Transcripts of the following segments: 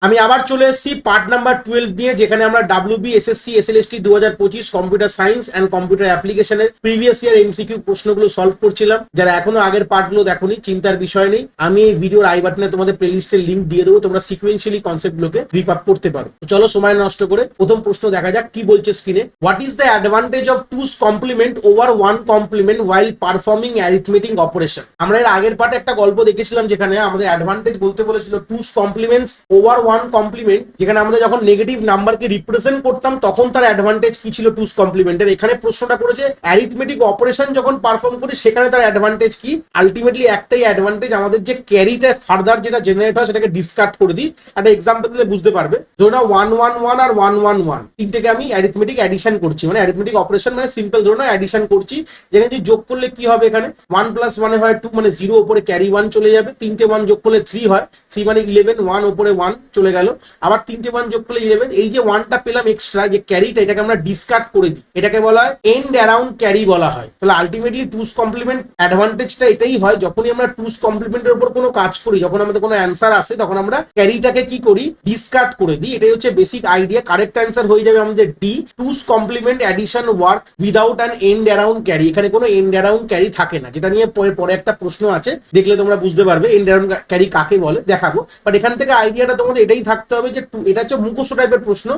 আমি আবার চলে এসেছি পার্ট নাম্বার 12 নিয়ে, যেখানে আমরা WB SSC SLST 2025 computer science and computer অ্যাপ্লিকেশনের প্রিভিয়াস ইয়ার এমসিকিউ প্রশ্নগুলো সলভ করছিলাম। যারা এখনো আগের পার্টগুলো দেখোনি, চিন্তার বিষয় নেই, আমি এই ভিডিওর আই বাটনে তোমাদের প্লেলিস্টের লিংক দিয়ে দেবো, তোমরা সিকুয়েন্সিয়ালি কনসেপ্টগুলোকে রিপ আপ করতে পারো। চলো সময় নষ্ট করে প্রথম প্রশ্ন দেখা যাক কি বলছে স্ক্রিনে। What is the advantage of two's complement over one complement while performing arithmetic operation? আমরা এর আগের পার্টে একটা গল্প দেখেছিলাম যেখানে আমাদের অ্যাডভান্টেজ বলতে বলেছিল টুস কমপ্লিমেন্টস ওভার ওয়ান কমপ্লিমেন্ট, যেখানে আমরা যখন নেগেটিভ নাম্বারকে রিপ্রেজেন্ট করতাম তখন তার অ্যাডভান্টেজ কি ছিল টুস কমপ্লিমেন্টের। এখানে প্রশ্নটা করেছে অ্যারিথমেটিক অপারেশন যখন পারফর্ম করি সেখানে তার অ্যাডভান্টেজ কি। আলটিমেটলি একটাই অ্যাডভান্টেজ, আমাদের যে ক্যারিটা ফার্দার যেটা জেনারেট হয় সেটাকে ডিসকার্ড করে দিই। একটা এক্সাম্পল দিলে বুঝতে পারবে। ধরো না 111 আর 111 তিনটেকে আমি অ্যারিথমেটিক অ্যাডিশন করছি, মানে অ্যারিথমেটিক অপারেশন মানে সিম্পল ধরো না অ্যাডিশন করছি, যেখানে যদি যোগ করলে কি হবে, এখানে 1 প্লাস 1 হয় 2, মানে 0 উপরে ক্যারি 1 চলে যাবে। তিনটে 1 যোগ করলে 3 হয়, 3 মানে 11, 1 উপরে 1 চলে গেল। আবার তিনটে 1 যোগ করলে 11। এই যে 1টা পেলাম এক্সট্রা, যে ক্যারিটা, এটাকে আমরা ডিসকার্ড করে দিই, এটাকে বলা হয় এন্ড অ্যারাউন্ড ক্যারি বলা হয়। তাহলে আলটিমেটলি টুস কমপ্লিমেন্ট অ্যাডভান্টেজটা এটাই হয়, যখনই আমরা টুস কমপ্লিমেন্টের উপর কোনো কাজ করি, যখন আমাদের কোনো অ্যান্সার আসে তখন আমরা ক্যারিটাকে কি করি, ডিসকার্ড করে দিই। এটাই হচ্ছে বেসিক আইডিয়া। কারেক্ট অ্যান্সার হয়ে যাবে আমাদের ডি, two's complement addition work without an end around carry. এখানে কোনো এন্ড অ্যারাউন্ড ক্যারি থাকে না, যেটা নিয়ে পরে একটা প্রশ্ন আছে, দেখলে তোমরা বুঝতে পারবে এন্ড অ্যারাউন্ড ক্যারি কাকে বলে, দেখাবো। বাট এখান থেকে আইডিয়াটা তোমাদের এটাই থাকতে হবে যে এটা হচ্ছে মুখস্থ টাইপের প্রশ্ন,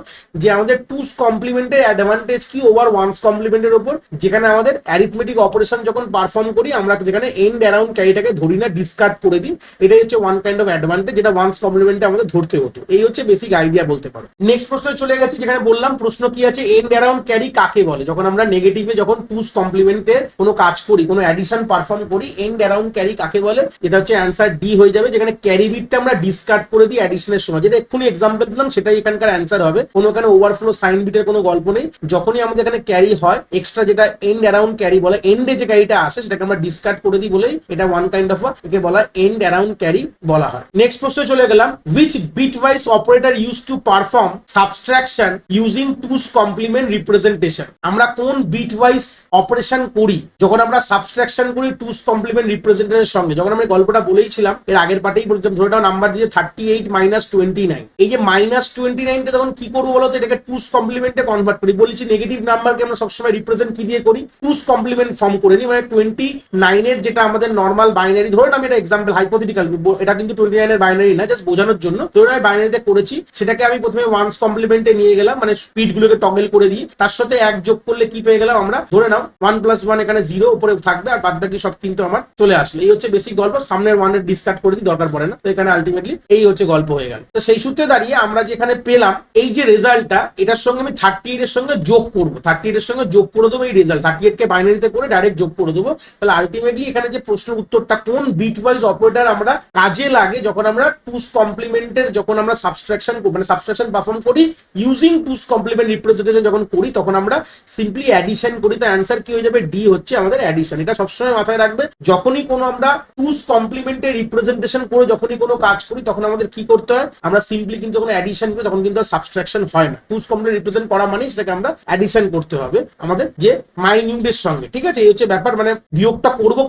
যে আমাদের টুস কমপ্লিমেন্টের অ্যাডভান্টেজ কি ওভার ওয়ানস কমপ্লিমেন্টের উপর, যেখানে আমাদের অ্যারিথমেটিক অপারেশন যখন পারফর্ম করি আমরা যেখানে এন্ড অ্যারাউন্ড ক্যারিটাকে ধরি না, ডিসকার্ড করে দিই। এটাই হচ্ছে ওয়ান কাইন্ড অফ অ্যাডভান্টেজ, যেটা ওয়ানস কমপ্লিমেন্টে আমাদের ধরতে হতো। এই হচ্ছে বেসিক আইডিয়া বলতে পারো। নেক্সট প্রশ্নে চলে গেছি, যেখানে বললাম প্রশ্ন কি আছে, এন্ড অ্যারাউন্ড ক্যারি কাকে বলে। যখন আমরা নেগেটিভে যখন টুস কমপ্লিমেন্টে কোনো কাজ করি, কোনো অ্যাডিশন পারফর্ম করি, এন্ড অ্যারাউন্ড ক্যারি কাকে বলে, এটা হচ্ছে অ্যান্সার ডি হয়ে যাবে, যেখানে ক্যারি বিটটা আমরা ডিসকার্ড করে দিই অ্যাডিশনের সময়। যেটা এক্ষুনি এক্সাম্পল দিলাম সেটাই এখানকার অ্যান্সার হবে। কোনো এখানে ওভারফ্লো সাইন বিটের কোনো গল্প নেই। যখনই আমাদের এখানে ক্যারি হয় এক্সট্রা, যেটা এন্ড অ্যারাউন্ড ক্যারি বলে, এন্ডে যে ক্যারিটা আসে সেটাকে আমরা ডিসকার্ড করে দিই বলেই এটা ওয়ান কাইন্ড অফ একে বলা এন্ড অ্যারাউন্ড ক্যারি বলা হয়। নেক্সট প্রশ্নে চলে গেলাম, which bitwise operator use to perform subtraction using two's complement representation? আমরা কোন বিটওয়াইজ অপারেশন করি যখন আমরা সাবট্রাকশন করি টুস কমপ্লিমেন্ট রিপ্রেজেন্টেশনের সঙ্গে? যখন আমরা গল্পটা বলেইছিলাম, এর আগের পার্টেই বলেছিলাম, ধরে নাও নাম্বার দিয়ে 38 মাইনাস 29। এই যে মাইনাস 29টা তখন কি করবো বলতো, এটাকে টুস কমপ্লিমেন্টে কনভার্ট করি। বলেছি নেগেটিভ নাম্বারকে আমরা সবসময় রিপ্রেজেন্ট কি দিয়ে করি, টুস কমপ্লিমেন্ট ফর্ম করে নিই। মানে 29 যেটা আমাদের নর্মাল বাইনারি, ধরুন আমি এটা এক্সাম্পল হাইপোথেটিক্যাল, এটা কিন্তু 29 বাইনারি না, জাস্ট বোঝানোর জন্য। ধরুন আমি বাইনারিতে করেছি, সেটাকে আমি প্রথমে ওয়ান্স কমপ্লিমেন্টে নিয়ে গেলাম, মানে স্পিড গুলোকে টগল করে দিই, তার সাথে এক যোগ করলে কি পেয়ে গেলাম আমরা, ধরে নাও 1 প্লাস 1 এখানে 0 উপরে থাকবে, আর বাদ বাকি সব কিন্তু আমার চলে আসলো। এই হচ্ছে বেসিক গল্প, সামনের 1 এর ডিসকার্ড করে দিই, দরকার পড়ে না। তো এখানে আলটিমেটলি এই হচ্ছে গল্প হয়ে গেল। তো সেই সূত্রে দাঁড়িয়ে আমরা যেখানে পেলাম এই যে রেজাল্টটা, এটার সঙ্গে আমি 38 এর সঙ্গে যোগ করবো, 38 এর সঙ্গে যোগ করে দেবো এই রেজাল্ট, 38 কে বাইনারিতে করে ডাইরেক্ট যোগ করে দেবো। তাহলে আলটিমেটলি এখানে যে প্রশ্নের উত্তরটা কোন বিটওয়াইজ অপারেটর আমরা কাজে লাগে যখন আমরা টুস কমপ্লিমেন্টের যখন আমরা সাবট্রাকশন মানে সাবট্রাকশন পারফর্ম করি ইউজিং টুস কমপ্লিমেন্ট রিপ্রেজেন্টেশন যখন করি, তখন আমরা সিম্পলি অ্যাডিশন করি। তো অ্যান্সার কি হয়ে যাবে, ডি হচ্ছে আমাদের অ্যাডিশন। এটা সবসময় মাথায় রাখবে, যখনই কোনো আমরা টুস কমপ্লিমেন্টের রিপ্রেজেন্টেশন করে যখনই কোনো কাজ করি তখন আমাদের কি করতে হয়, আমরা সিম্পলি কিন্তু যখন অ্যাডিশন করি তখন কিন্তু সাবট্রাকশন হয় না। টুস কমপ্লিমেন্ট রিপ্রেজেন্ট করা মানে সেটাকে আমরা অ্যাডিশন করতে হবে আমাদের যে মাইনিউটের সঙ্গে, ঠিক আছে? এই হচ্ছে ব্যাপার। মানে বিয়োগটা করবো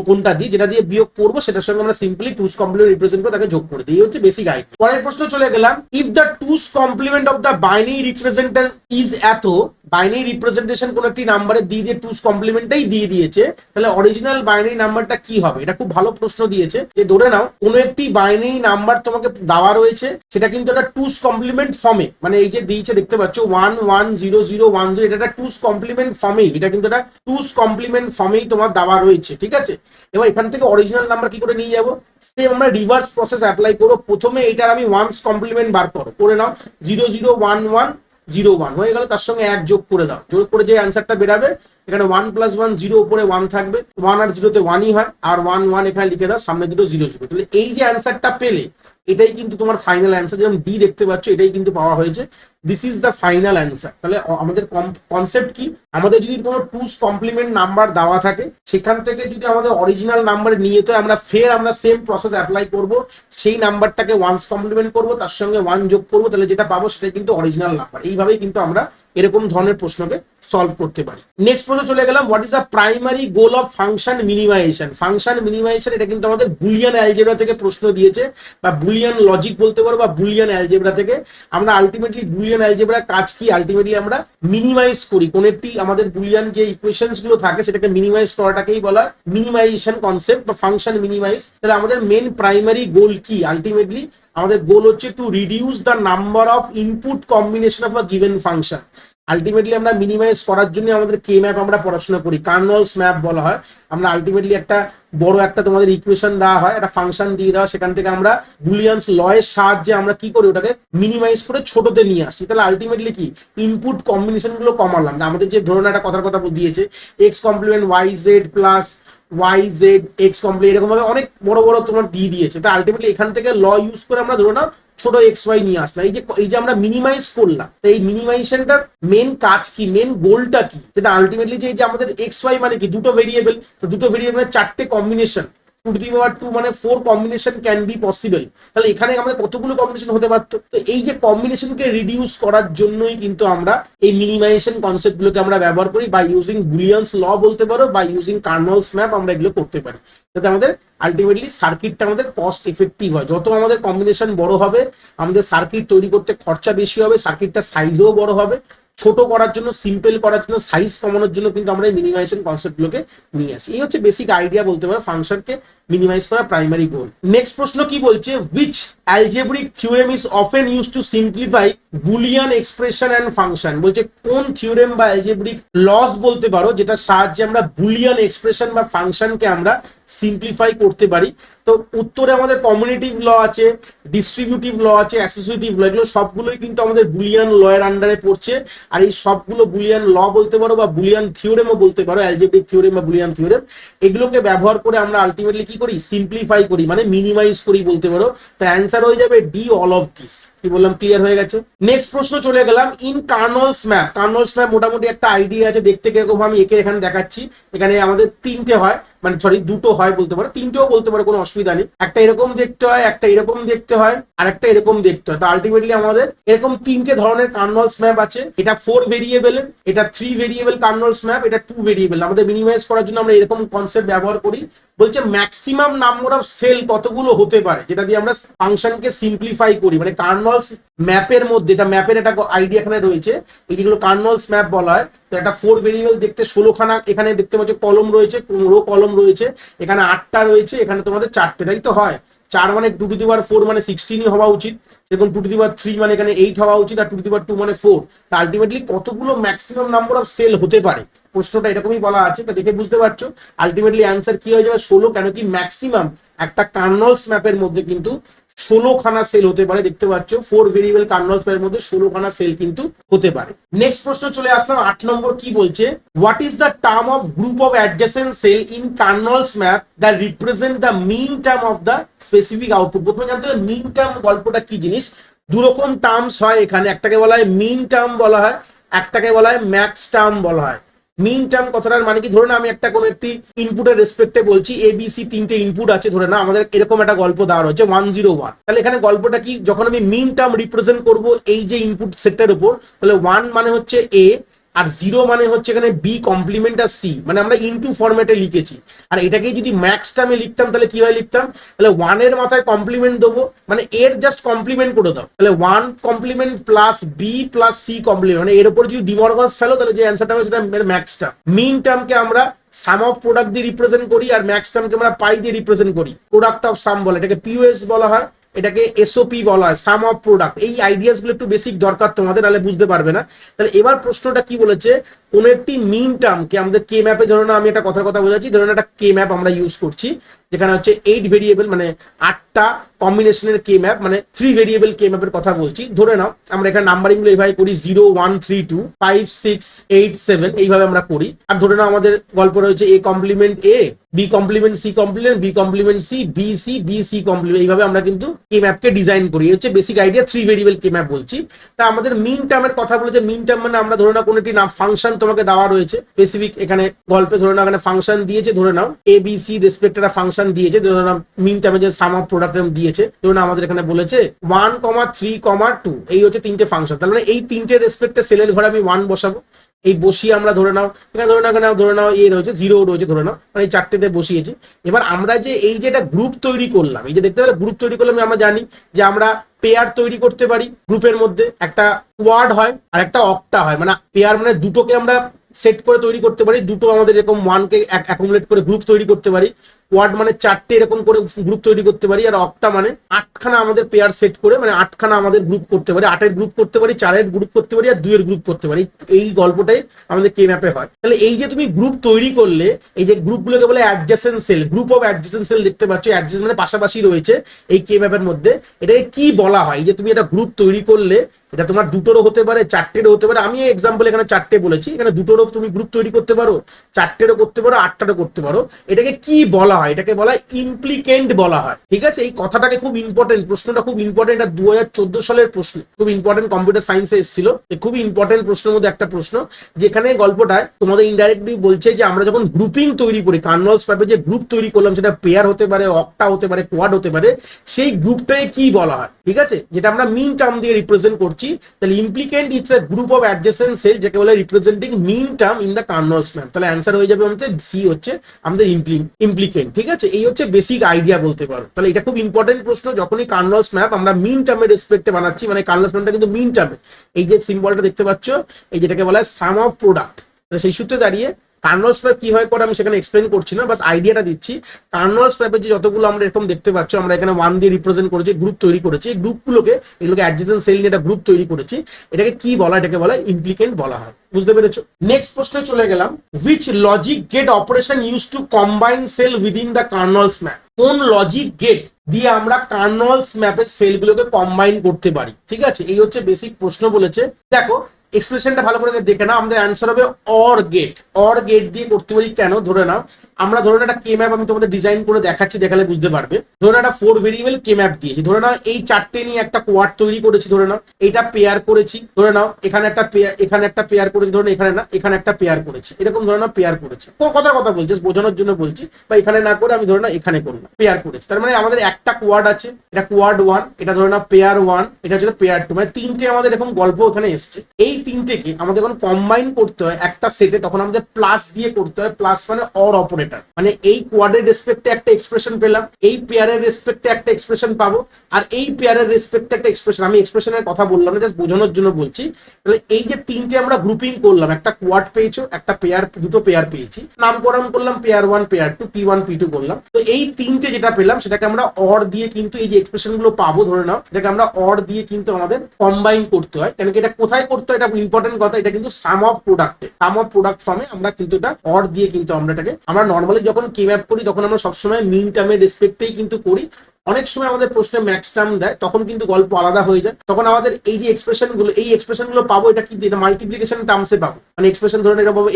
কোনটা দিয়ে, যেটা দিয়ে বিয়োগ করবো সেটার সঙ্গে আমরা সিম্পলি টুস কমপ্লিমেন্ট রিপ্রেজেন্ট করে তাকে যোগ করে দিই। এই হচ্ছে বেসিক আইডিয়া। পরের প্রশ্ন চলে গেলাম, if the two's complement of the binary representation is এত, বাইনারি রিপ্রেজেন্টেশন কোন একটি নাম্বারে দিয়ে টুস কমপ্লিমেন্টটাই দিয়ে দিয়েছে, তাহলে অরিজিনাল বাইনারি নাম্বারটা কি হবে? এটা খুব ভালো প্রশ্ন দিয়েছে, যে ধরে নাও কোন একটি বাইনারি নাম্বার তোমাকে দেওয়া রয়েছে, সেটা কিন্তু একটা টুস কমপ্লিমেন্ট ফর্মে, মানে এই যে দিয়েছে দেখতে পাচ্ছ 110010, এটা একটা টুস কমপ্লিমেন্ট ফর্মেই, এটা কিন্তু একটা টুস কমপ্লিমেন্ট ফর্মেই তোমার দেওয়া রয়েছে, ঠিক আছে? এবার এখান থেকে অরিজিনাল নাম্বার কি করে নিয়ে যাবো, সেম আমরা রিভার্স প্রসেস অ্যাপ্লাই করবো। প্রথমে এটার আমি ওয়ান্স কমপ্লিমেন্ট বার করে নাও, 001101 হয়ে গেল, তার সঙ্গে 1 যোগ করে দাও, যোগ করে যে অ্যান্সারটা বেরাবে, এখানে 1 প্লাস 1 0 উপরে 1 থাকবে, 1 আর 0 তে 1ই হয়, আর 1 1 এখানে লিখে দাও, সামনে দুটো 0 0। তাহলে এই যে অ্যান্সারটা পেলে এটাই কিন্তু তোমার ফাইনাল অ্যান্সার, যেমন ডি দেখতে পাচ্ছ এটাই কিন্তু পাওয়া হয়েছে। This is the final answer. তাহলে আমাদের কনসেপ্ট কি, আমাদের যদি কোনো টুস কমপ্লিমেন্ট নাম্বার দেওয়া থাকে সেখান থেকে যদি আমাদের অরিজিনাল নাম্বার নিয়ে তো আমরা সেম প্রসেস অ্যাপ্লাই করব, সেই নাম্বারটাকে ওয়ান্স কমপ্লিমেন্ট করব, তার সঙ্গে 1 যোগ করবো, তাহলে যেটা পাবো সেটাই কিন্তু অরিজিনাল নাম্বার। এইভাবেই কিন্তু আমরা এরকম ধরনের প্রশ্নকে সলভ করতে পারি। নেক্সট প্রশ্ন চলে গেলাম, what is the primary goal of function minimisation. Function minimisation এটা কিন্তু আমাদের বুলিয়ান অ্যালজেব্রা থেকে প্রশ্ন দিয়েছে, বা বুলিয়ান লজিক বলতে পারো, বা বুলিয়ান অ্যালজেব্রা থেকে। আমরা আলটিমেটলি বুলিয়ান অ্যালজেব্রা কাজ কি, আলটিমেটলি আমরা মিনিমাইজ করি কোন একটি আমাদের বুলিয়ান যে ইকুয়েশনস গুলো থাকে সেটাকে মিনিমাইজ করাটাকেই বলা মিনিমাইজেশন কনসেপ্ট বা ফাংশন মিনিমাইজ। তাহলে আমাদের মেন প্রাইমারি গোল কি, আলটিমেটলি আমাদের গোল হচ্ছে to reduce the number of input combination of a given function. Ultimately আমরা মিনিমাইজ করার জন্য আমাদের কে ম্যাপ আমরা পড়াশোনা করি, কার্নলস ম্যাপ বলা হয়। আমরা আলটিমেটলি একটা বড় একটা তোমাদের ইকুয়েশন দেওয়া হয়, একটা ফাংশন দিয়ে দেওয়া, সেখান থেকে আমরা বুলিয়ানস ল এর সাহায্যে আমরা কি করি, ওটাকে মিনিমাইজ করে ছোটতে নিয়ে আসি। তাহলে আলটিমেটলি কি ইনপুট কম্বিনেশন গুলো কমালাম। আমাদের যে ধরুন একটা কথার কথা দিয়েছে, X complement Y Z plus Y Z X complement, এরকম ভাবে অনেক বড় বড় তোমার দিয়ে দিয়েছে। তা আলটিমেটলি এখান থেকে ল ইউজ করে আমরা ধরো না ছোট এক্স ওয়াই নিয়ে আসলাম। এই যে আমরা মিনিমাইজ করলাম, তো এই মিনিমাইজেশনটার মেন কাজ কি, মেন গোলটা কি, যেটা আলটিমেটলি যে আমাদের এক্স ওয়াই মানে কি দুটো ভেরিয়েবল, তো দুটো ভেরিয়েবলের চারটে কম্বিনেশন, 2 মানে 4 কম্বিনেশন ক্যান বি পসিবল। তাহলে এখানে আমাদের কতগুলো কম্বিনেশন হতে পারতো। তো এই যে কম্বিনেশনকে রিডিউস করার জন্যই কিন্তু আমরা এই মিনিমাইজেশন কনসেপ্ট গুলোকে আমরা ব্যবহার করি, বাই ইউজিং বুলিয়ানস ল বলতে পারো, বাই ইউজিং কার্নলস ম্যাপ আমরা এগুলো করতে পারি, যাতে আমাদের আলটিমেটলি সার্কিটটা আমাদের কস্ট এফেক্টিভ হয়। যত আমাদের কম্বিনেশন বড় হবে, আমাদের সার্কিট তৈরি করতে খরচা বেশি হবে, সার্কিটটা সাইজও বড় হবে। ছোট করার জন্য, সিম্পল করার জন্য, সাইজ কমানোর জন্য কিন্তু আমরা এই মিনিমাইজেশন কনসেপ্টগুলোকে নিয়ে আসি। এই হচ্ছে বেসিক আইডিয়া বলতে পারো ফাংশনকে মিনিমাইজ করা প্রাইমারি গোল। নেক্সট প্রশ্ন কি বলছে, which algebraic theorem is often used to simplify Boolean expression and function. বলছে কোন থিওরেম বা অ্যালজেব্রিক লস বলতে পারো যেটার সাহায্যে আমরা বুলিয়ান এক্সপ্রেশন বা ফাংশনকে আমরা সিম্পলিফাই করতে পারি। তো উত্তরে আমাদের কমিউনিটিভ ল আছে, ডিস্ট্রিবিউটিভ ল আছে, অ্যাসোসিয়েটিভ ল, এগুলো সবগুলোই কিন্তু আমাদের বুলিয়ান ল এর আন্ডারে পড়ছে। আর এই সবগুলো বুলিয়ান ল বলতে পারো বা বুলিয়ান থিওরেমও বলতে পারো, অ্যালজেব্রিক থিওরেম বা বুলিয়ান থিওরেম, এগুলোকে ব্যবহার করে আমরা আলটিমেটলি কি করি, সিম্পলিফাই করি, মানে মিনিমাইজ করি বলতে পারো। তো অ্যান্সার হয়ে যাবে ডি, অল অফ দিস। কি বললাম, ক্লিয়ার হয়ে গেছে। নেক্সট প্রশ্ন চলে গেলাম, ইন কার্নলস ম্যাপ। কার্নলস ম্যাপ মোটামুটি একটা আইডিয়া আছে, দেখতে কিরকম আমি একে এখানে দেখাচ্ছি। এখানে আমাদের তিনটে হয়, মানে সরি দুটো হয় বলতে পারো, তিনটেও বলতে পারো, কোনো অসুবিধা নেই। একটা এরকম দেখতে হয়, একটা এরকম দেখতে হয়, আর একটা এরকম দেখতে হয়। তো আলটিমেটলি আমাদের এরকম তিনটে ধরনের কার্নলস ম্যাপ আছে। এটা 4 ভেরিয়েবলের, এটা 3 ভেরিয়েবল কার্নলস ম্যাপ, এটা 2 ভেরিয়েবল। আমাদের মিনিমাইজ করার জন্য আমরা এরকম কনসেপ্ট ব্যবহার করি। বলছে ম্যাক্সিমাম নাম্বার অফ সেল কতগুলো হতে পারে, যেটা দিয়ে আমরা ফাংশনকে সিম্পলিফাই করি। মানে কার্নলস ম্যাপের মধ্যে, এটা ম্যাপের একটা আইডিয়া এখানে রয়েছে, এই যেগুলো কার্নলস ম্যাপ বলা হয়। তো একটা 4 ভেরিয়েবল দেখতে 16খানা এখানে দেখতে পাচ্ছ কলম রয়েছে, রো কলম রয়েছে, এখানে 8টা রয়েছে, এখানে তোমাদের 4টে, তাই তো হয় 4 মানে 2 টু দি পাওয়ার 4 মানে 16ই হওয়া উচিত। যেরকম 2 টু দি পাওয়ার 3 মানে এখানে 8 হওয়া উচিত, আর 2 টু দি পাওয়ার 2 মানে 4। তা আলটিমেটলি কতগুলো ম্যাক্সিমাম নাম্বার অফ সেল হতে পারে, প্রশ্নটা এরকমই বলা আছে। তা দেখে বুঝতে পারছো আলটিমেটলি অ্যান্সার কি হয়ে যাবে 16, কেন কি ম্যাক্সিমাম একটা কার্নলস ম্যাপের মধ্যে কিন্তু 16খানা সেল হতে পারে। দেখতে পাচ্ছ 4 ভেরিয়েবল কার্নলস ম্যাপের মধ্যে 16খানা সেল কিন্তু হতে পারে। নেক্সট প্রশ্ন চলে আসলাম 8 নম্বর, কি বলছে, what is the term of group of adjacent cell in Karnaugh's map that represent the minterm of the specific output. প্রথমে জানতে হবে মিন টার্ম গল্পটা কি জিনিস। দুরকম টার্মস হয় এখানে, একটাকে বলা হয় মিন টার্ম বলা হয়, একটাকে বলা হয় ম্যাক্স টার্ম বলা হয়। মিন টার্ম কথাটার মানে কি, ধরে না আমি একটা কোনো একটি ইনপুটের রেসপেক্টে বলছি, ABC 3টে ইনপুট আছে, ধরে না আমাদের এরকম একটা গল্প দেওয়া হচ্ছে 101। তাহলে এখানে গল্পটা কি, যখন আমি মিন টার্ম রিপ্রেজেন্ট করব এই যে ইনপুট সেটটার উপর, তাহলে 1 মানে হচ্ছে A, আর 0 মানে হচ্ছে এখানে B কমপ্লিমেন্ট আর C, মানে আমরা ইনটু ফরম্যাটে লিখেছি। আর এটাকেই যদি ম্যাক্স টার্মে লিখতাম তাহলে কিভাবে লিখতাম, তাহলে 1 এর মাথায় কমপ্লিমেন্ট দেবো, মানে এর জাস্ট কমপ্লিমেন্ট করে দাও, তাহলে 1 complement plus B plus C complement, মানে এর উপর যদি ডিমর্গানস ফেলো তাহলে যে অ্যান্সারটা হবে সেটা ম্যাক্স টার্ম। মিন টার্মকে আমরা সাম অফ প্রোডাক্ট দিয়ে রিপ্রেজেন্ট করি, আর ম্যাক্স টার্মকে আমরা পাই দিয়ে রিপ্রেজেন্ট করি। প্রোডাক্ট অফ সাম বলে, এটাকে POS বলা হয়, এটাকে SOP বলা হয়, সাম অফ প্রোডাক্ট। এই আইডিয়াস গুলো একটু বেসিক দরকার তোমাদের, নাহলে বুঝতে পারবে না। তাহলে এবার প্রশ্নটা কি বলেছে, কোন একটি মিন টার্মকে আমাদের কে ম্যাপে, ধরো না আমি একটা কথা বোঝাচ্ছি, ধরো না একটা কে ম্যাপ আমরা ইউজ করছি, যেখানে হচ্ছে 8 ভেরিয়েবল, মানে 8টা কম্বিনেশনের কে ম্যাপ, মানে 3 ভেরিয়েবল কে ম্যাপের কথা বলছি। ধরে নাও আমরা এখানে নাম্বারিং গুলো এইভাবে করি, 0 1 3 2 5 6 8 7 এইভাবে আমরা করি। আর ধরে নাও আমাদের গল্প রয়েছে A complement A, B complement C complement, B complement C, B C, B C complement, এইভাবে আমরা কিন্তু কে ম্যাপকে ডিজাইন করি। এই হচ্ছে basic idea, 3 variable K map বলছি। তা আমাদের মিন টার্মের কথা বলেছে, মিন টার্ম মানে আমরা ধরে নাও কোনো একটি ফাংশন তোমাকে দেওয়া রয়েছে স্পেসিফিক এখানে গল্পে, ধরে নাও এখানে ফাংশন দিয়েছে, ধরে নাও ABC রেসপেক্টেড ফাংশন দিয়েছে, ধরে নাও মিন টার্মে যে সাম অফ প্রোডাক্ট দিয়েছে, ধরে নাও আমাদের এখানে বলেছে 1,3,2 এই হচ্ছে তিনটে ফাংশন। তার মানে এই তিনটে রেসপেক্টে সেলের ঘরে আমি 1 বসাবো, এই বসিয়ে আমরা ধরে নাও এখানে ধরে নাও এ রয়েছে 0 রয়েছে, ধরে নাও মানে এই চারটেতে বসিয়েছি। এবার আমরা যে এই যে একটা গ্রুপ তৈরি করলাম, এই যে দেখতে পেলে গ্রুপ তৈরি করলাম, আমরা জানি যে আমরা পেয়ার তৈরি করতে পারি গ্রুপের মধ্যে, একটা কোয়াড হয় আর একটা অক্টা হয়। মানে পেয়ার মানে দুটোকে আমরা সেট করে তৈরি করতে পারি, দুটো আমাদের এরকম 1কে অ্যাকুমুলেট করে গ্রুপ তৈরি করতে পারি। কোয়াড মানে 4টে এরকম করে গ্রুপ তৈরি করতে পারি, আর অক্টা মানে 8খানা আমাদের পেয়ার সেট করে, মানে 8খানা আমাদের গ্রুপ করতে পারি, 8এর গ্রুপ করতে পারি, 4এর গ্রুপ করতে পারি, আর 2এর গ্রুপ করতে পারি। এই গল্পটাই আমাদের কে ম্যাপে হয়। তাহলে এই যে তুমি গ্রুপ তৈরি করলে, এই যে গ্রুপগুলোকে বলে adjacent cell, group of adjacent cell দেখতে পাচ্ছ, অ্যাডজেসেন্ট মানে পাশাপাশি রয়েছে এই কে ম্যাপের মধ্যে। এটাকে কি বলা হয়? এই যে তুমি একটা গ্রুপ তৈরি করলে, এটা তোমার দুটোরও হতে পারে, 4টেরও হতে পারে। আমি এক্সাম্পল এখানে 4টে বলেছি, এখানে দুটোরও তুমি গ্রুপ তৈরি করতে পারো, 4টেরও করতে পারো, 8টারও করতে পারো। এটাকে কি বলা হয়? এটাকে বলা হয় ইমপ্লিকেন্ট বলা হয়। ঠিক আছে, এই কথাটাকে খুব ইম্পর্টেন্ট, প্রশ্নটা খুব ইম্পর্টেন্ট। এটা 2014 সালের প্রশ্ন, খুব ইম্পর্টেন্ট, কম্পিউটার সায়েন্সে এসেছিল। খুব ইম্পর্টেন্ট প্রশ্নের মধ্যে একটা প্রশ্ন, যেখানে গল্পটায় তোমাদের ইনডাইরেক্টলি বলছে যে আমরা যখন গ্রুপিং তৈরি করি, কার্নলস ম্যাপে যে গ্রুপ তৈরি করলাম, সেটা পেয়ার হতে পারে, অক্টা হতে পারে, কোয়াড হতে পারে, সেই গ্রুপটাকে কি বলা হয়? ঠিক আছে, যেটা আমরা মিন টার্ম দিয়ে রিপ্রেজেন্ট করছি। তাহলে implicant it's a group of adjacent cell, যেটা বলে representing minterm in the Karnaugh's map. তাহলে অ্যান্সার হয়ে যাবে আমাদের সি, হচ্ছে আমাদের ইমপ্লিকেন্ট। ঠিক আছে, এই হচ্ছে বেসিক আইডিয়া বলতে পারো। তাহলে এটা খুব ইম্পর্টেন্ট প্রশ্ন, যখনই কার্নলস ম্যাপ আমরা মিন টার্মের রেসপেক্টে বানাচ্ছি, মানে কার্নলস ম্যাপটা কিন্তু মিন টার্মে, এই যে সিম্বলটা দেখতে পাচ্ছ, এই যেটাকে বলা হয় সাম অফ প্রোডাক্ট। সেই সূত্রে দাঁড়িয়ে কার্নলস ম্যাপ কি হয় করে আমি সেখানে এক্সপ্লেন করছি না, বাস আইডিয়াটা দিচ্ছি। কার্নলস ম্যাপের যে যতগুলো আমরা এরকম দেখতে পাচ্ছ, আমরা এখানে 1 দিয়ে রিপ্রেজেন্ট করেছি, গ্রুপ তৈরি করেছি, এই গ্রুপগুলোকে, এগুলোকে অ্যাডজেসেন্ট সেল নিয়ে একটা গ্রুপ তৈরি করেছি। এটাকে কি বলা? এটাকে বলা ইমপ্লিকেন্ট বলা হয়। বুঝতে পেরেছো? নেক্সট প্রশ্নে চলে গেলাম। Which logic gate operation use to combine cell within the Karnaugh's map? কোন লজিক গেট দিয়ে আমরা কার্নলস ম্যাপের সেলগুলোকে কম্বাইন করতে পারি? ঠিক আছে, এই হচ্ছে বেসিক প্রশ্ন বলেছে। দেখো এক্সপ্রেশনটা ভালো করে দেখে নাও, আমাদের অ্যান্সার হবে অর গেট। অর গেট দিয়ে করতে পারি কেন? ধরে নাও আমরা একটা কে ম্যাপ আমি তোমাদের ডিজাইন করে দেখাচ্ছি, দেখালে বুঝতে পারবে। ধরে নাও একটা 4 ভেরিয়েবল কে ম্যাপ দিয়েছি, ধরে নাও এই 4টে নিয়ে একটা কোয়াড তৈরি করেছি, ধরে নাও এইটা পেয়ার করেছি, ধরে নাও এখানে একটা পেয়ার, এখানে একটা পেয়ার করেছি, ধরে নাও এখানে না, এখানে একটা পেয়ার করেছি, এরকম ধরে নাও পেয়ার করেছি। কোন কথা বলছি, বোঝানোর জন্য বলছি, বা এখানে না করে আমি ধরে নাও এখানে করলাম, পেয়ার করেছি। তার মানে আমাদের একটা কোয়াড আছে, এটা কোয়াড 1, এটা ধরে নাও পেয়ার 1, এটা হচ্ছে পেয়ার 2, মানে তিনটে আমাদের এরকম গল্প ওখানে এসছে। এই তিনটেকে আমাদের যখন কম্বাইন করতে হয় একটা সেটে, তখন আমাদের প্লাস দিয়ে করতে হয়। প্লাস মানে অর অপারেটর, মানে এই কোয়াডের রেসপেক্টে একটা এক্সপ্রেশন পেলাম, এই পেয়ারের রেসপেক্টে একটা এক্সপ্রেশন পাবো, আর এই পেয়ারের রেসপেক্টে একটা এক্সপ্রেশন। আমি এক্সপ্রেশনের কথা বললাম না, জাস্ট বোঝানোর জন্য বলছি। তাহলে এই যে তিনটে আমরা গ্রুপিং করলাম, একটা কোয়াড পেয়েছো, একটা পেয়ার, দুটো পেয়ার পেয়েছি, নামকরণ করলাম পেয়ার 1 পেয়ার 2, P1 P2 করলাম। তো এই তিনটে যেটা পেলাম, সেটাকে আমরা অর দিয়ে কিন্তু এই যে এক্সপ্রেশন গুলো পাবো, ধরে নাও এটাকে আমরা অর দিয়ে কিন্তু আমাদের কম্বাইন করতে হয়। কেন কি? এটা কোথায় করতে হয়? এটা ইম্পর্টেন্ট কথা, এটা কিন্তু সাম অফ প্রোডাক্টে, সাম অফ প্রোডাক্ট ফর্মে আমরা কিন্তু এটা অর দিয়ে কিন্তু আমরা এটাকে, আমরা নর্মালি যখন কে ম্যাপ করি তখন আমরা সবসময় মিন টার্মের রেসপেক্টেই কিন্তু করি। অনেক সময় আমাদের প্রশ্নে ম্যাক্স টার্ম দেয়, তখন কিন্তু গল্প আলাদা হয়ে যায়। তখন আমাদের এই যে এক্সপ্রেশন গুলো পাবো, এটা কিন্তু এটা মাল্টিপ্লিকেশন টার্মসে পাবো। মানে এক্সপ্রেশন ধরে এটা পাবো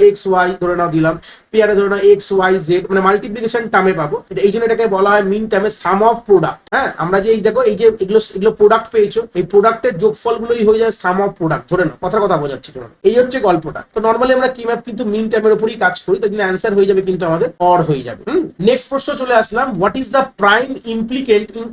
এক্স ওয়াই, ধরে নাও দিলাম পেয়ারে, ধরে নাও এক্স ওয়াই জেড, মানে মাল্টিপ্লিকেশন টার্মে পাবো। এটা এই জন্য এটাকে বলা হয় মিন টার্মে সাম অফ প্রোডাক্ট। হ্যাঁ, আমরা যে এই দেখো এই যে এগুলো প্রোডাক্ট পেয়েছো, এই প্রোডাক্টের যোগফল গুলোই হয়ে যায় সাম অফ প্রোডাক্ট। ধরে নাও কথা বোঝাচ্ছি তোমার, এই হচ্ছে গল্পটা। তো নর্মালি আমরা কি ম্যাপ কিন্তু মিন টার্মের উপরই কাজ করি, তাই জন্য অ্যান্সার হয়ে যাবে কিন্তু আমাদের অর হয়ে যাবে। নেক্সট প্রশ্ন চলে আসলাম। What is the prime implicant in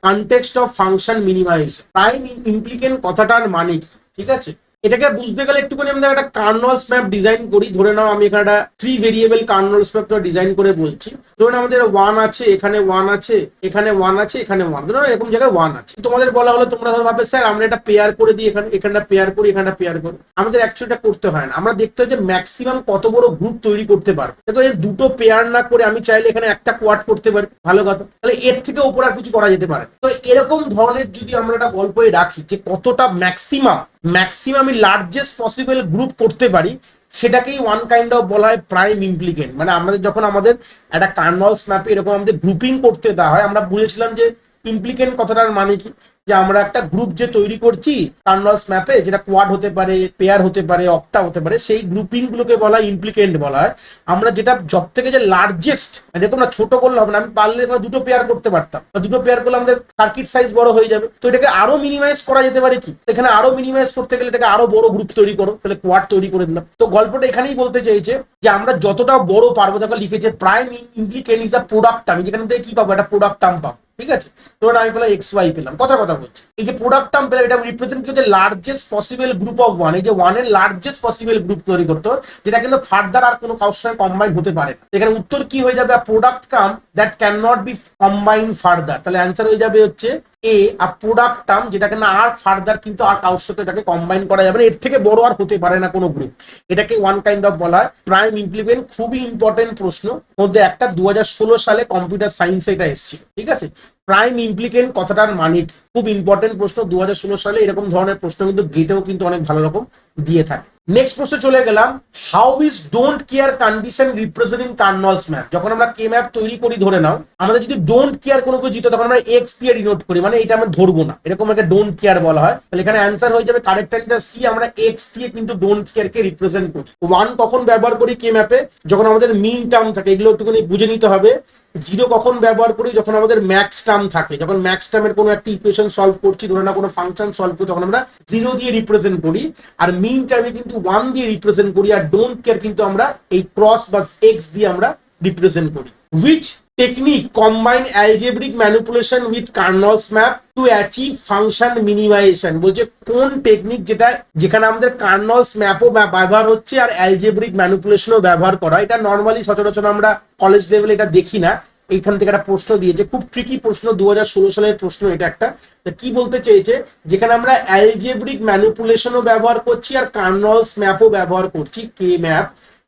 context of function minimisation? Prime implicant কথাটার মানে কি? ঠিক আছে, এটাকে বুঝতে গেলে একটুখানি আমরা একটা কার্নলস ম্যাপ ডিজাইন করি। ধরে নাও আমি এখানে একটা 3 ভেরিয়েবল কার্নলস ম্যাপ ডিজাইন করে বলছি। ধরে নাও আমাদের 1 আছে, এখানে 1 আছে, এখানে 1 আছে, এখানে 1, ধরো এরকম জায়গায় 1 আছে। তোমাদের বলা হলো, তোমরা ভাবে স্যার আমরা এটা পেয়ার করে দিই, এখানটা পেয়ার করি, এখানটা পেয়ার করি। আমাদের অ্যাকচুয়ালি এটা করতে হয় না, আমরা দেখতে হয় যে ম্যাক্সিমাম কত বড় গ্রুপ তৈরি করতে পারবো। দেখো এর দুটো পেয়ার না করে আমি চাইলে এখানে একটা কোয়াড করতে পারি, ভালো কথা। তাহলে এর থেকে উপর আর কিছু করা যেতে পারে। তো এরকম ধরনের যদি আমরা একটা গল্পে রাখি যে কতটা ম্যাক্সিমাম লার্জেস্ট পসিবল গ্রুপ করতে পারি, সেটাকেই ওয়ান কাইন্ড অফ বলা হয় প্রাইম ইমপ্লিকেন্ট। মানে আমাদের যখন আমাদের একটা কার্নলস ম্যাপে এরকম আমাদের গ্রুপিং করতে দেওয়া হয়, আমরা বুঝেছিলাম যে ইমপ্লিকেন্ট কথাটার মানে কি, যে আমরা একটা গ্রুপ যে তৈরি করছি কার্নলস ম্যাপে, যেটা কোয়াড হতে পারে, পেয়ার হতে পারে, অক্টা হতে পারে, সেই গ্রুপিং গুলোকে বলা ইমপ্লিকেন্ট বলা হয়। আমরা যেটা সব থেকে যে লার্জেস্ট, এরকম না ছোট করলে হবে না, আমি পারলে দুটো পেয়ার করতে পারতাম, দুটো পেয়ার করলে আমাদের সার্কিট সাইজ বড় হয়ে যাবে, তো এটাকে আরো মিনিমাইজ করা যেতে পারে কি, এখানে আরো মিনিমাইজ করতে গেলে এটাকে আরো বড় গ্রুপ তৈরি করো, তাহলে কোয়াড তৈরি করে দিলাম। তো গল্পটা এখানেই বলতে চাইছে যে আমরা যতটা বড় পারবো, দেখো লিখেছে prime implicant is a product term, যেখান থেকে কি পাবো, একটা প্রোডাক্ট টার্ম পাবো, ঠিক আছে। ধরুন আমি পেলাম এক্স ওয়াই পেলাম, কথা বলছি, এই যে প্রোডাক্ট টার্ম পেলাম, এটা রিপ্রেজেন্ট কি হচ্ছে, largest possible group of one, এই যে ওয়ানের লার্জেস্ট পসিবল গ্রুপ তৈরি করতে হবে, যেটা কিন্তু ফার্দার আর কোনো কারোর সঙ্গে কম্বাইন হতে পারে না। এখানে উত্তর কি হয়ে যাবে, product term that can not be combine further, তাহলে অ্যান্সার হয়ে যাবে হচ্ছে এ, আর প্রোডাক্ট টার্ম যেটাকে না আর ফার্দার কিন্তু আর কারোর সাথে এটাকে কম্বাইন করা যাবে না, এর থেকে বড় আর হতে পারে না কোনো গ্রুপ, এটাকে ওয়ান কাইন্ড অফ বলা হয় প্রাইম ইমপ্লিকেন্ট। খুবই ইম্পর্টেন্ট প্রশ্ন মধ্যে একটা, 2016 সালে কম্পিউটার সায়েন্সে এটা এসেছিল, ঠিক আছে। প্রাইম ইমপ্লিকেন্ট কথাটার মানে খুব ইম্পর্টেন্ট প্রশ্ন, 2016 সালে এরকম ধরনের প্রশ্ন কিন্তু গেটেও কিন্তু অনেক ভালো রকম দিয়ে থাকে। নেক্সট প্রশ্ন চলে গেলাম, how is don't care condition represent in Karnaugh's map. যখন আমরা কে ম্যাপ তৈরি করি, ধরে নাও আমাদের যদি ডোন্ট কেয়ার কোনো কিছু দিত, তখন আমরা এক্স দিয়ে ডিনোট করি, মানে এটা আমরা ধরবো না, এরকম একটা ডোন্ট কেয়ার বলা হয়। তাহলে এখানে অ্যান্সার হয়ে যাবে কারেক্ট অ্যান্সার সি, আমরা এক্স দিয়ে কিন্তু ডোন্ট কেয়ার কে রিপ্রেজেন্ট করি। ওয়ান কখন ব্যবহার করি কে ম্যাপে, যখন আমাদের মিন টার্ম থাকে, এগুলো একটুখানি বুঝে নিতে হবে। জিরো কখন ব্যবহার করি, যখন আমাদের ম্যাক্স টার্ম থাকে, যখন ম্যাক্স টার্মের কোনো একটা ইকুয়েশন সলভ করছি, ধরে না কোনো ফাংশন সলভ করি, তখন আমরা জিরো দিয়ে রিপ্রেজেন্ট করি, আর মিন টার্মে কিন্তু ওয়ান দিয়ে রিপ্রেজেন্ট করি, আর ডোন্ট কেয়ার কিন্তু আমরা এই ক্রস বা এক্স দিয়ে আমরা রিপ্রেজেন্ট করি। Which technique combine algebraic manipulation with Karnaugh's map to achieve function minimisation. বলছে কোন টেকনিক যেটা, যেখানে আমাদের কার্নলস ম্যাপও ব্যবহার হচ্ছে আর অ্যালজেব্রিক ম্যানিপুলেশনও ব্যবহার করা। এটা নর্মালি সচরাচর আমরা কলেজ লেভেলে এটা দেখি না, এইখান থেকে একটা প্রশ্ন দিয়েছে, খুব ট্রিকি প্রশ্ন, 2016 সালের প্রশ্ন এটা একটা। কি বলতে চেয়েছে, যেখানে আমরা অ্যালজেব্রিক ম্যানিপুলেশনও ব্যবহার করছি আর কার্নলস ম্যাপও ব্যবহার করছি, কে ম্যাপ,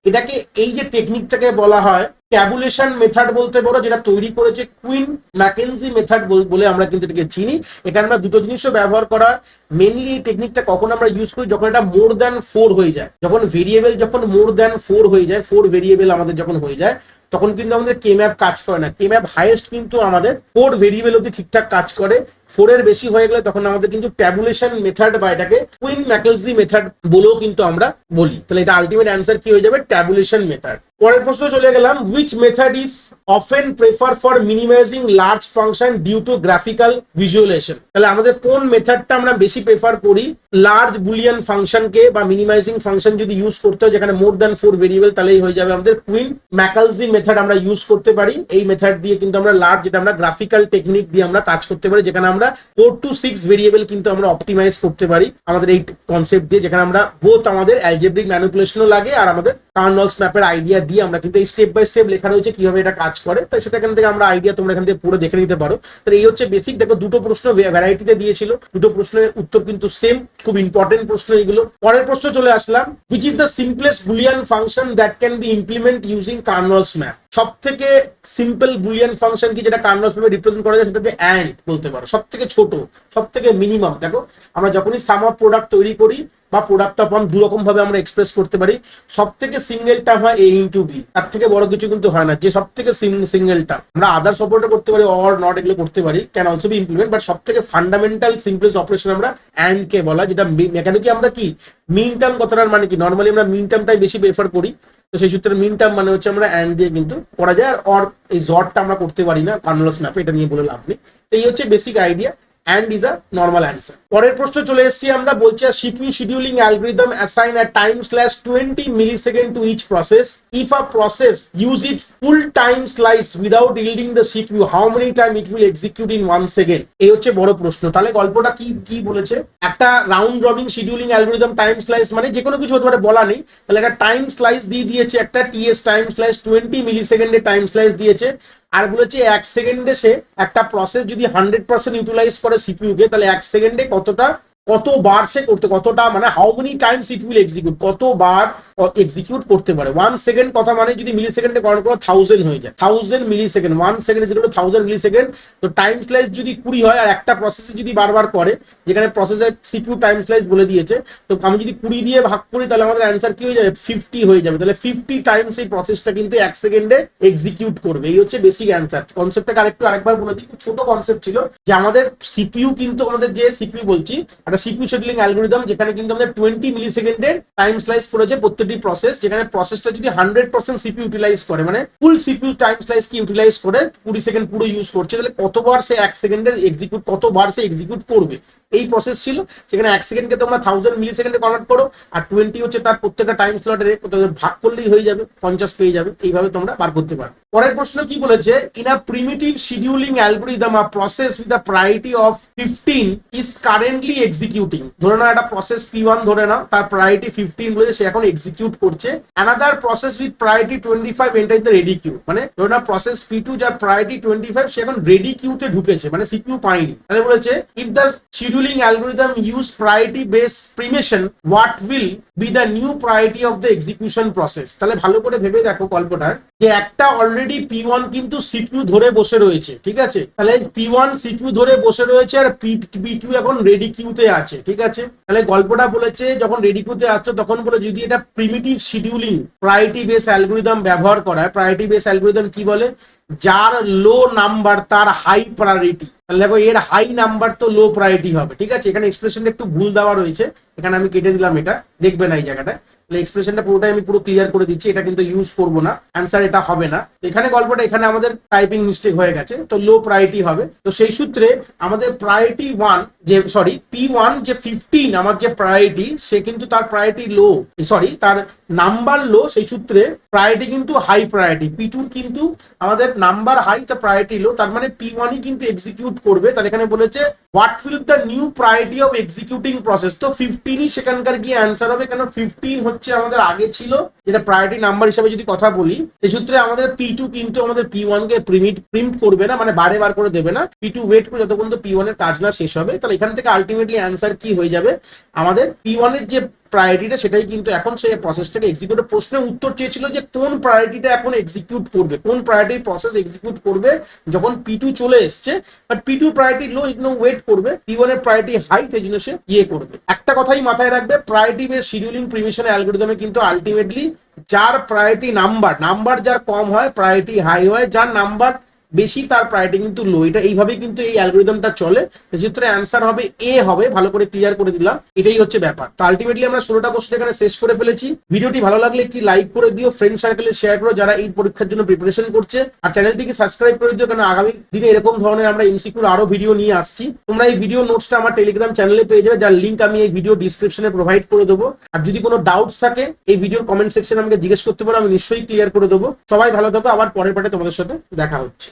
এটাকে এই যে টেকনিকটাকে বলা হয় ট্যাবুলেশন মেথড বলতে পারো, যেটা তৈরি করেছে কুইন ম্যাকেনজি মেথড বলে আমরা কিন্তু এটাকে চিনি। এখানে আমরা দুটো জিনিসও ব্যবহার করা, মেনলি এই টেকনিকটা কখন আমরা ইউজ করি, যখন এটা মোর দ্যান 4 হয়ে যায়, যখন ভেরিয়েবল যখন মোর দ্যান 4 হয়ে যায়, 4 ভেরিয়েবল আমাদের যখন হয়ে যায়, তখন কিন্তু আমাদের কে ম্যাপ কাজ করে না। কে ম্যাপ হাইয়েস্ট কিন্তু আমাদের 4 ভেরিয়েবল অব্দি ঠিকঠাক কাজ করে, 4 এর বেশি হয়ে গেলে তখন আমাদের কিন্তু ট্যাবুলেশন মেথড বা এটাকে কুইন ম্যাকেনজি মেথড বলেও কিন্তু আমরা বলি। তাহলে এটা আলটিমেট অ্যান্সার কি হয়ে যাবে, ট্যাবুলেশন মেথড। পরের প্রশ্ন চলে গেলাম, which method is often prefer for minimizing large function due to graphical visualization. তাহলে আমাদের কোন মেথডটা আমরা বেশি প্রেফার করি, লার্জ বুলিয়ান ফাংশনকে বা মিনিমাইজিং ফাংশন যদি ইউজ করতে হয় যেখানে মোর দ্যান 4 ভেরিয়েবল, তাহলেই হয়ে যাবে আমাদের কুইন ম্যাকেনজি মেথড আমরা ইউজ করতে পারি। এই মেথড দিয়ে কিন্তু আমরা লার্জ, যেটা আমরা গ্রাফিক্যাল টেকনিক দিয়ে আমরা কাজ করতে পারি, যেখানে আমরা 4 to 6 ভেরিয়েবল কিন্তু আমরা অপটিমাইজ করতে পারি আমাদের এই কনসেপ্ট দিয়ে, যেখানে আমরা বোথ আমাদের অ্যালজেব্রিক ম্যানিপুলেশনও লাগে আর আমাদের কার্নলস ম্যাপের আইডিয়া দিয়ে আমরা কিন্তু এই স্টেপ বাই স্টেপ লেখা রয়েছে কিভাবে এটা কাজ করে, তাই সেটা এখান থেকে আমরা আইডিয়া তোমরা এখান থেকে পুরো দেখে নিতে পারো। তাহলে এই হচ্ছে বেসিক। দেখো দুটো প্রশ্ন ভ্যারাইটিতে দিয়েছিল, দুটো প্রশ্নের উত্তর কিন্তু সেম, খুব ইম্পর্টেন্ট প্রশ্ন এগুলো। পরের প্রশ্ন চলে আসলাম, which is the simplest Boolean function that can be implement using Karnaugh's map. সব থেকে সিম্পল বুলিয়ান ফাংশন কি যেটা কার্নলস ম্যাপে রিপ্রেজেন্ট করা যায়, সেটাকে অ্যান্ড বলতে পারো। সব থেকে ছোট, সব থেকে মিনিমাম। দেখো আমরা যখনই সাম অফ প্রোডাক্ট তৈরি করি বা প্রোডাক্ট অফ দু রকম ভাবে আমরা এক্সপ্রেস করতে পারি, সব থেকে সিঙ্গেল টার্ম হয় এ ইন্টু বি, তার থেকে বড় কিছু কিন্তু হয় না। যে সব থেকে সিঙ্গেল টার্ম, আমরা আদার সাপোর্টও করতে পারি, অর নট এগুলো করতে পারি, can also be implement, but সব থেকে ফান্ডামেন্টাল সিম্পলেস্ট অপারেশন আমরা অ্যান্ড কে বলা, যেটা মেকানিকি আমরা কি মিন টার্ম কথাটার মানে কি, নর্মালি আমরা মিন টার্মটাই বেশি প্রেফার করি, তো সেই সূত্রে মিন টার্ম মানে হচ্ছে আমরা অ্যান্ড দিয়ে কিন্তু করা যায়, আর অর এই জটটা আমরা করতে পারি না কার্নলস ম্যাপে, এটা নিয়ে বলে লাভ নেই। তো এই হচ্ছে basic idea, and is a normal answer. পরের প্রশ্ন চলে এসেছি আমরা, বলছে CPU scheduling algorithm assign a time slash 20 millisecond to each process. If a process use it full time slice without yielding the CPU, how many time it will execute in 1 second? এই হচ্ছে বড় প্রশ্ন। তাহলে গল্পটা কি বলেছে, একটা round robin scheduling algorithm time slice মানে যে কোনো কিছু হতে পারে, বলা নেই। তাহলে একটা টাইম স্লাইস দিয়ে দিয়েছে, একটা TS টাইম স্লাইস 20 মিলিসেকেন্ডের টাইম স্লাইস দিয়েছে, আর বলেছে 1 সেকেন্ডে সে একটা প্রসেস যদি 100% ইউটিলাইজ করে সিপিইউ কে, তাহলে 1 সেকেন্ডে কতটা কতবার সে করতে, কতটা মানে how many times it will execute, কতবার এক্সিকিউট করতে পারে। 1 সেকেন্ড কথা মানে যদি মিলি সেকেন্ডে কনভার্ট করো 1000 হয়ে যায়, 1000 millisecond, 1 second is equal to 1000 millisecond. তো টাইম স্লাইস যদি 20 হয় আর একটা প্রসেসে যদি বারবার করে, যেখানে প্রসেসের সিপিইউ টাইম স্লাইস বলে দিয়েছে, তো আমি যদি 20 দিয়ে ভাগ করি তাহলে আমাদের অ্যান্সার কি হয়ে যাবে, 50 হয়ে যাবে। তাহলে 50 টাইমস এই প্রসেসটা কিন্তু 1 সেকেন্ডে এক্সিকিউট করবে। এই হচ্ছে বেসিক অ্যান্সার। কনসেপ্টটাকে আরেকবার বলে দিই, ছোট কনসেপ্ট ছিল যে আমাদের সিপিইউ কিন্তু আমাদের যে সিপিইউ বলছি একটা সিপিইউ শিডিউলিং অ্যালগরিদম, যেখানে কিন্তু আমাদের 20 মিলি সেকেন্ডের টাইম স্লাইস করেছে প্রত্যেকটি প্রসেস, যেখানে প্রসেসটা যদি 100% সিপিইউ ইউটিলাইজ করে, মানে ফুল সিপিইউ টাইম স্লাইস কি ইউটিলাইজ করে 20 সেকেন্ড পুরো ইউজ করছে, তাহলে কতবার সে 1 সেকেন্ডের এক্সিকিউট, কতবার সে এক্সিকিউট করবে, এই প্রসেস ছিল। সেখানে 1 সেকেন্ডকে তোমরা 1000 মিলি সেকেন্ডে কনভার্ট করো, আর 20 হচ্ছে তার প্রত্যেকটা টাইম স্লটের ভাগ করলেই হয়ে যাবে, 50 পেয়ে যাবে। এইভাবে তোমরা বার করতে পারো। পরের প্রশ্ন কি বলেছে, in a primitive scheduling algorithm a process with a priority of 15 is currently executing. ধরে নাও একটা প্রসেস P1 ধরে নাও, তার প্রায়োরিটি 15 বলেছে, সে এখন এক্সিকিউট করছে। Another process with priority 25 enter in the ready queue, মানে ধরে নাও প্রসেস P2 যার প্রায়োরিটি 25, সে এখন রেডি কিউতে ঢুকেছে, মানে সিপিইউ পায়নি। তাহলে বলেছে if the scheduling algorithm use priority base preemption, what will be the new priority of the execution process. তাহলে ভালো করে ভেবে দেখো গল্পটা, যে একটা অলরেডি P1 কিন্তু সিপিইউ ধরে বসে রয়েছে, ঠিক আছে? তাহলে P1 সিপিইউ ধরে বসে রয়েছে আর P2 এখন রেডি কিউতে আছে, ঠিক আছে? তাহলে গল্পটা বলেছে যখন রেডি কিউতে আসছে তখন বলে যদি এটা primitive scheduling priority base algorithm ব্যবহার করা হয়। প্রায়োরিটি বেস অ্যালগরিদম কি বলে, যার লো নাম্বার তার হাই প্রায়োরিটি। তাহলে দেখো এর হাই নাম্বার তো লো প্রায়োরিটি হবে, ঠিক আছে? এখানে এক্সপ্রেশনটা একটু ভুল দেওয়া রয়েছে, এখানে আমি কেটে দিলাম, এটা দেখবে না এই জায়গাটা। তাহলে এক্সপ্রেশনটা পুরোটাই আমি পুরো ক্লিয়ার করে দিচ্ছি, এটা কিন্তু ইউজ করবো না, অ্যান্সার এটা হবে না। এখানে গল্পটা, এখানে আমাদের টাইপিং মিস্টেক হয়ে গেছে, তো লো প্রায়োরিটি হবে। তো সেই সূত্রে আমাদের প্রায়োরিটি P1 যে 15 আমার যে প্রায়োরিটি, সে কিন্তু তার প্রায়োরিটি লো, তার নাম্বার লো, সেই সূত্রে প্রায়োরিটি কিন্তু হাই প্রায়োরিটি। P2 কিন্তু আমাদের নাম্বার হাই, তা প্রায়োরিটি লো, তার মানে P1ই কিন্তু এক্সিকিউট করবে। তাহলে এখানে বলেছে what will the new priority of executing process, তো 15ই সেখানকার গিয়ে অ্যান্সার হবে, কেন 15 হচ্ছে আমাদের আগে ছিল, যেটা প্রায়োরিটি নাম্বার হিসাবে যদি কথা বলি। এই সূত্রে আমাদের P2 কিন্তু আমাদের P1 কে প্রিন্ট করবে না, মানে বারে বার করে দেবে না। P2 ওয়েট করে যতক্ষণ তো P1 এর কাজ না শেষ হবে। তাহলে এখান থেকে আলটিমেটলি অ্যান্সার কি হয়ে যাবে, আমাদের P1 এর যে প্রায়োরিটিটা সেটাই কিন্তু এখন সেই প্রসেসটাকে এক্সিকিউট, প্রশ্নের উত্তর চেয়েছিল যে কোন প্রায়োরিটিটা এখন এক্সিকিউট করবে, কোন প্রায়োরিটি প্রসেস এক্সিকিউট করবে যখন P2 চলে এসছে। বাট P2 প্রায়োরিটি লো, এই জন্য ওয়েট করবে। P1 এর প্রায়োরিটি হাই, সেই জন্য সে করবে। একটা কথাই মাথায় রাখবে, প্রায়োরিটি বেস শিডিউলিং প্রিমিশন অ্যালগরিদমে কিন্তু আলটিমেটলি যার প্রায়োরিটি নাম্বার যার কম হয় প্রায়োরিটি হাই হয়, যার নাম্বার বেশি তার প্রায়োরিটি কিন্তু লো। এটা এইভাবেই কিন্তু এই অ্যালগরিদমটা চলে। সেক্ষেত্রে অ্যান্সার হবে এ হবে, ভালো করে ক্লিয়ার করে দিলাম, এটাই হচ্ছে ব্যাপার। তো আলটিমেটলি আমরা 16টা কোশ্চেন এখানে শেষ করে ফেলেছি। ভিডিওটি ভালো লাগলে একটি লাইক করে দিও, ফ্রেন্ড সার্কেলে শেয়ার করো যারা এই পরীক্ষার জন্য প্রিপারেশন করছে, আর চ্যানেলটিকে সাবস্ক্রাইব করে দিও, কারণ আগামী দিনে এরকম ধরনের আমরা এমসিকিউর আরো ভিডিও নিয়ে আসছি। তোমরা এই ভিডিও নোটসটা আমার টেলিগ্রাম চ্যানেলে পেয়ে যাবে, যার লিঙ্ক আমি এই ভিডিও ডিসক্রিপশনে প্রোভাইড করে দেবো। আর যদি কোনো ডাউটস থাকে এই ভিডিওর কমেন্ট সেকশনে আমাকে জিজ্ঞেস করতে পারো, আমি নিশ্চয়ই ক্লিয়ার করে দেবো। সবাই ভালো থাকো, আবার পরের পার্টে তোমাদের সাথে দেখা হচ্ছে।